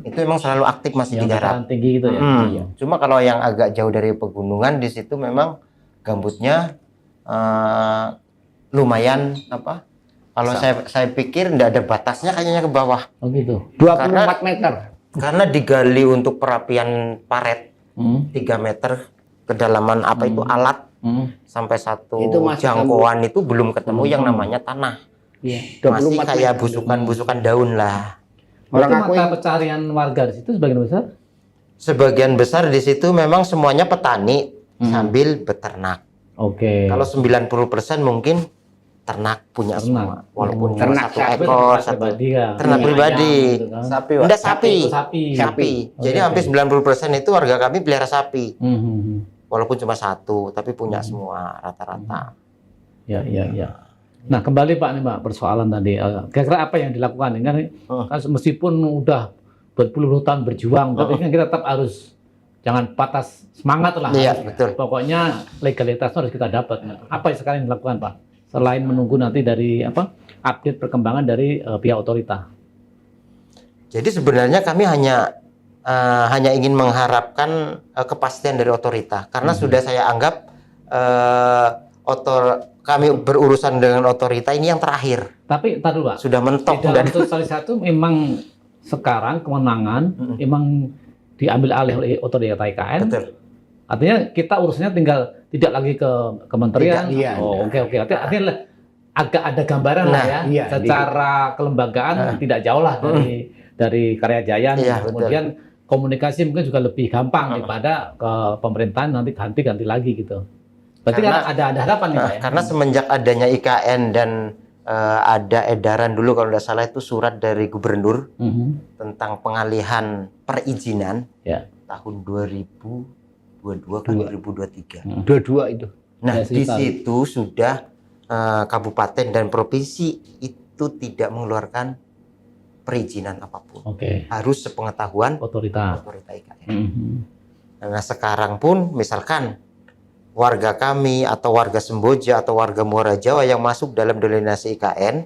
Speaker 1: itu memang selalu aktif masih
Speaker 4: Yang
Speaker 1: digarap.
Speaker 4: dataran tinggi gitu ya? Iya.
Speaker 1: Cuma kalau yang agak jauh dari pegunungan di situ memang gambutnya lumayan apa? Kalau saya pikir tidak ada batasnya kayaknya ke bawah.
Speaker 4: Oh gitu.
Speaker 2: 24 meter.
Speaker 1: Karena digali untuk perapian paret 3 meter kedalaman apa itu alat sampai satu
Speaker 2: Itu masih
Speaker 1: jangkauan itu belum ketemu yang namanya tanah.
Speaker 4: Iya.
Speaker 1: Masih
Speaker 2: 24
Speaker 1: kayak
Speaker 2: meter.
Speaker 1: busukan daun lah.
Speaker 4: Berarti
Speaker 2: Orang aku
Speaker 4: mata pencarian warga di situ sebagian besar?
Speaker 1: Sebagian besar di situ memang semuanya petani sambil beternak.
Speaker 4: Oke.
Speaker 1: Kalau 90% mungkin ternak punya semua. Walaupun cuma
Speaker 2: Ternak
Speaker 1: satu
Speaker 2: sapi,
Speaker 1: ekor,
Speaker 4: ternak
Speaker 1: satu
Speaker 4: pribadi ya.
Speaker 1: ternak
Speaker 4: Ayam
Speaker 1: pribadi.
Speaker 4: gitu kan.
Speaker 3: Sapi, Pak.
Speaker 1: Enggak sapi.
Speaker 4: Sapi.
Speaker 1: Sapi. Jadi
Speaker 4: Oke,
Speaker 1: hampir 90% itu warga kami pelihara sapi.
Speaker 4: Mhm.
Speaker 1: Walaupun cuma satu, tapi punya semua rata-rata.
Speaker 4: Ya, ya, ya. Nah, kembali Pak nih Pak, persoalan tadi. Kira-kira apa yang dilakukan? Kan, kan meskipun udah berpuluh tahun berjuang, tapi kan kita tetap harus jangan patah semangat lah.
Speaker 1: Iya,
Speaker 4: harus.
Speaker 1: betul.
Speaker 4: Pokoknya legalitas itu harus kita dapat. Apa yang sekarang dilakukan Pak? Selain menunggu nanti dari update perkembangan dari pihak otorita.
Speaker 1: Jadi sebenarnya kami hanya ingin mengharapkan kepastian dari otorita karena sudah saya anggap kami berurusan dengan otorita ini yang terakhir.
Speaker 4: Tapi tar dulu Pak.
Speaker 1: Sudah mentok
Speaker 4: Di dalam sosialisasi itu memang sekarang kewenangan memang diambil alih oleh otorita IKN.
Speaker 1: Betul.
Speaker 4: Artinya kita urusannya tinggal tidak lagi ke kementerian.
Speaker 2: Tidak, iya.
Speaker 4: Oh, oke. Artinya agak ada gambaran lah ya.
Speaker 2: iya,
Speaker 4: Secara kelembagaan tidak jauh lah dari Karya Jaya.
Speaker 1: Iya,
Speaker 4: Kemudian komunikasi mungkin juga lebih gampang daripada ke pemerintahan nanti ganti lagi gitu. Berarti
Speaker 1: Karena-
Speaker 4: ada harapan nih Pak ya.
Speaker 1: Karena semenjak adanya IKN dan ada edaran dulu kalau tidak salah itu surat dari gubernur
Speaker 4: Mhm.
Speaker 1: tentang pengalihan perizinan
Speaker 4: Ya.
Speaker 1: tahun 2022 ke 2023.
Speaker 2: 22 itu.
Speaker 1: Nah,
Speaker 4: Ya,
Speaker 1: di
Speaker 4: sekitar.
Speaker 1: situ sudah kabupaten dan provinsi itu tidak mengeluarkan perizinan apapun.
Speaker 4: Oke.
Speaker 1: Harus sepengetahuan
Speaker 4: Otorita.
Speaker 1: otorita IKN.
Speaker 4: Mhm.
Speaker 1: Nah, sekarang pun misalkan warga kami atau warga Semboja atau warga Muara Jawa yang masuk dalam donasi IKN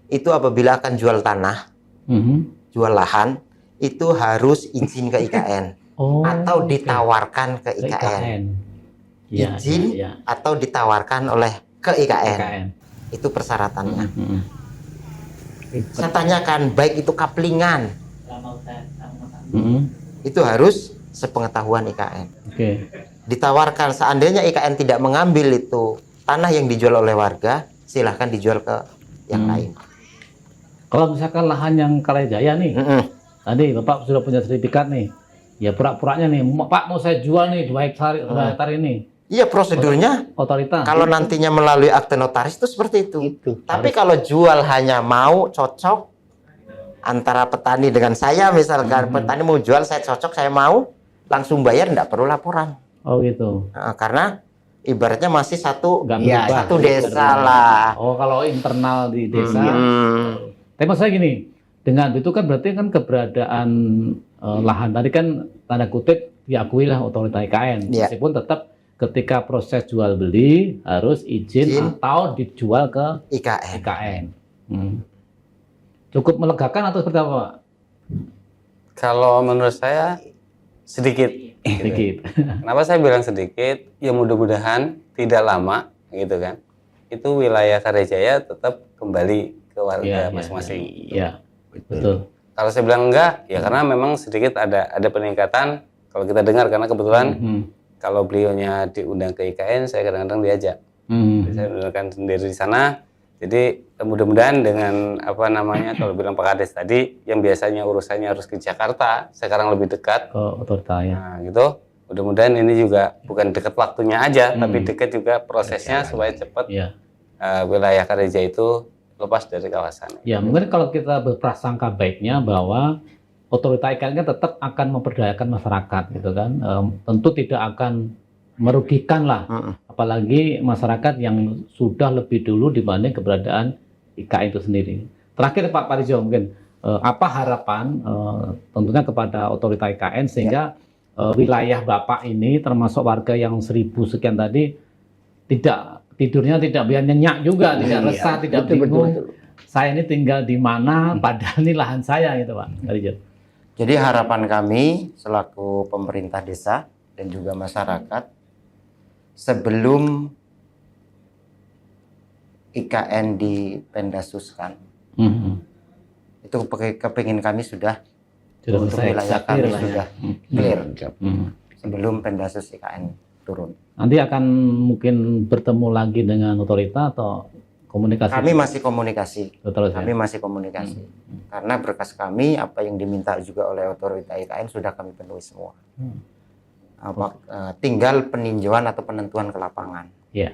Speaker 1: itu apabila akan jual tanah,
Speaker 4: Mhm.
Speaker 1: jual lahan itu harus izin ke IKN
Speaker 4: Oh,
Speaker 1: atau
Speaker 4: oke.
Speaker 1: ditawarkan ke IKN.
Speaker 4: IKN. Ya,
Speaker 1: Izin
Speaker 4: ya, ya.
Speaker 1: atau ditawarkan oleh ke IKN.
Speaker 4: IKN.
Speaker 1: Itu persyaratannya.
Speaker 4: Mhm.
Speaker 1: Saya tanyakan baik itu kaplingan
Speaker 4: Mhm.
Speaker 1: itu harus sepengetahuan IKN.
Speaker 4: Oke.
Speaker 1: Ditawarkan seandainya IKN tidak mengambil itu tanah yang dijual oleh warga, silahkan dijual ke yang lain.
Speaker 4: Kalau misalkan lahan yang Karyajaya nih, tadi Bapak sudah punya sertifikat nih, ya pura-puranya nih, Pak mau saya jual nih 2 hektar ini.
Speaker 1: Iya, prosedurnya
Speaker 4: Otorita.
Speaker 1: kalau nantinya melalui akte notaris itu seperti itu. Tapi kalau jual hanya mau cocok antara petani dengan saya, misalkan petani mau jual, saya cocok, saya mau, langsung bayar, tidak perlu laporan.
Speaker 4: Oh gitu.
Speaker 1: Nah, karena ibaratnya masih satu
Speaker 4: Nggak
Speaker 1: satu desa lah.
Speaker 4: Oh kalau internal di desa. Tapi maksud saya gini, dengan itu kan berarti kan keberadaan lahan tadi kan tanda kutip diakui lah otorita IKN, meskipun tetap ketika proses jual beli harus izin atau dijual ke IKN. Cukup melegakan atau seperti apa, Pak?
Speaker 3: Kalau menurut saya sedikit.
Speaker 4: Sedikit.
Speaker 3: Kenapa saya bilang sedikit? Ya mudah-mudahan tidak lama gitu kan. Itu wilayah Karyajaya tetap kembali ke warga masing-masing.
Speaker 4: Iya, betul.
Speaker 3: Kalau saya bilang enggak, ya karena memang sedikit ada peningkatan. Kalau kita dengar karena kebetulan kalau beliaunya diundang ke IKN, saya kadang-kadang diajak. Saya dengarkan sendiri di sana. Jadi mudah-mudahan dengan kalau bilang Pak Kades tadi yang biasanya urusannya harus ke Jakarta, sekarang lebih dekat
Speaker 4: ke otorita ya.
Speaker 3: Nah, gitu. Mudah-mudahan ini juga bukan dekat waktunya aja, tapi dekat juga prosesnya supaya cepat wilayah Karyajaya itu lepas dari kawasan.
Speaker 4: Ya, mungkin kalau kita berprasangka baiknya bahwa otorita IKN kan tetap akan memperdayakan masyarakat gitu kan. Tentu tidak akan merugikan lah, apalagi masyarakat yang sudah lebih dulu dibanding keberadaan IKN itu sendiri. Terakhir Pak Parijo, mungkin apa harapan tentunya kepada otorita IKN sehingga wilayah Bapak ini termasuk warga yang 1000 sekian tadi tidak tidurnya tidak biar nyenyak juga, tidak resah, tidak bingung. Saya ini tinggal di mana, padahal ini lahan saya gitu Pak Parijo.
Speaker 1: Jadi harapan kami selaku pemerintah desa dan juga masyarakat, sebelum IKN dipendasuskan, itu kepingin kami sudah untuk wilayah kami sudah clear sebelum pendasus IKN turun.
Speaker 4: Nanti akan mungkin bertemu lagi dengan otorita atau komunikasi?
Speaker 1: Kami masih komunikasi.
Speaker 4: Betul,
Speaker 1: kami masih komunikasi. Karena berkas kami apa yang diminta juga oleh otorita IKN sudah kami penuhi semua. Tinggal peninjauan atau penentuan ke lapangan.
Speaker 4: Iya.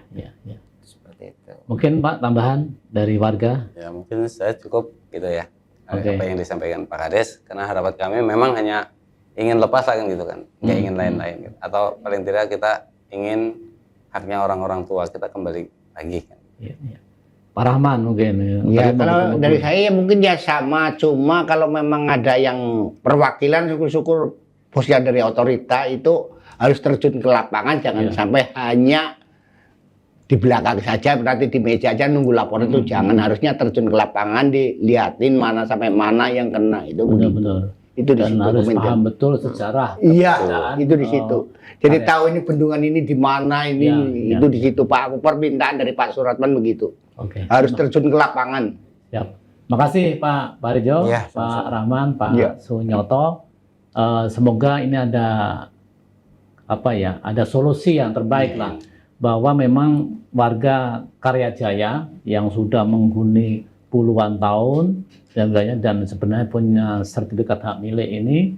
Speaker 1: Seperti itu.
Speaker 4: Mungkin Pak tambahan dari warga?
Speaker 3: Ya mungkin saya cukup gitu ya. Apa yang disampaikan Pak Kades, karena harapan kami memang hanya ingin lepas lah kan gitu kan, nggak ingin lain-lain gitu. Atau paling tidak kita ingin haknya orang-orang tua kita kembali lagi kan.
Speaker 4: Iya. Pak Rahman mungkin.
Speaker 2: Ya kalau dari saya ya mungkin ya sama, cuma kalau memang ada yang perwakilan syukur-syukur posnya dari otorita itu harus terjun ke lapangan, jangan sampai hanya di belakang saja, berarti di meja aja nunggu laporan itu jangan, harusnya terjun ke lapangan, dilihatin mana sampai mana yang kena itu.
Speaker 4: Benar-benar.
Speaker 2: Itu di
Speaker 4: dan
Speaker 2: situ
Speaker 4: harus paham betul sejarah.
Speaker 2: Iya, itu di situ. Jadi tahu ini bendungan ini di mana ini, itu di situ Pak. Aku permintaan dari Pak Suratman begitu.
Speaker 4: Oke.
Speaker 2: Harus terjun ke lapangan.
Speaker 4: Siap. Makasih Pak Parijo, Pak Rahman, Pak Sunyoto. Semoga ini ada ada solusi yang terbaik lah, bahwa memang warga Karyajaya yang sudah menghuni puluhan tahun dan sebenarnya punya sertifikat hak milik ini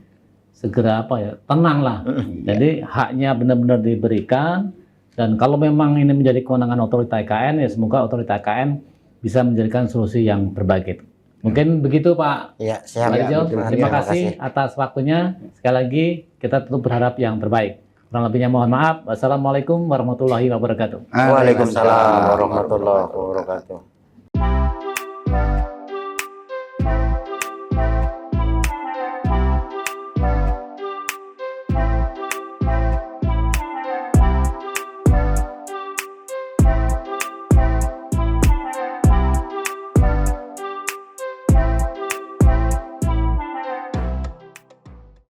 Speaker 4: segera tenang lah. Jadi haknya benar-benar diberikan, dan kalau memang ini menjadi kewenangan otorita IKN, ya semoga otorita IKN bisa menjadikan solusi yang terbaik itu. Mungkin begitu Pak.
Speaker 1: Ya, siap.
Speaker 4: Terima kasih atas waktunya. Sekali lagi kita tentu berharap yang terbaik. Kurang lebihnya mohon maaf. Wassalamualaikum warahmatullahi wabarakatuh.
Speaker 1: Waalaikumsalam warahmatullahi wabarakatuh.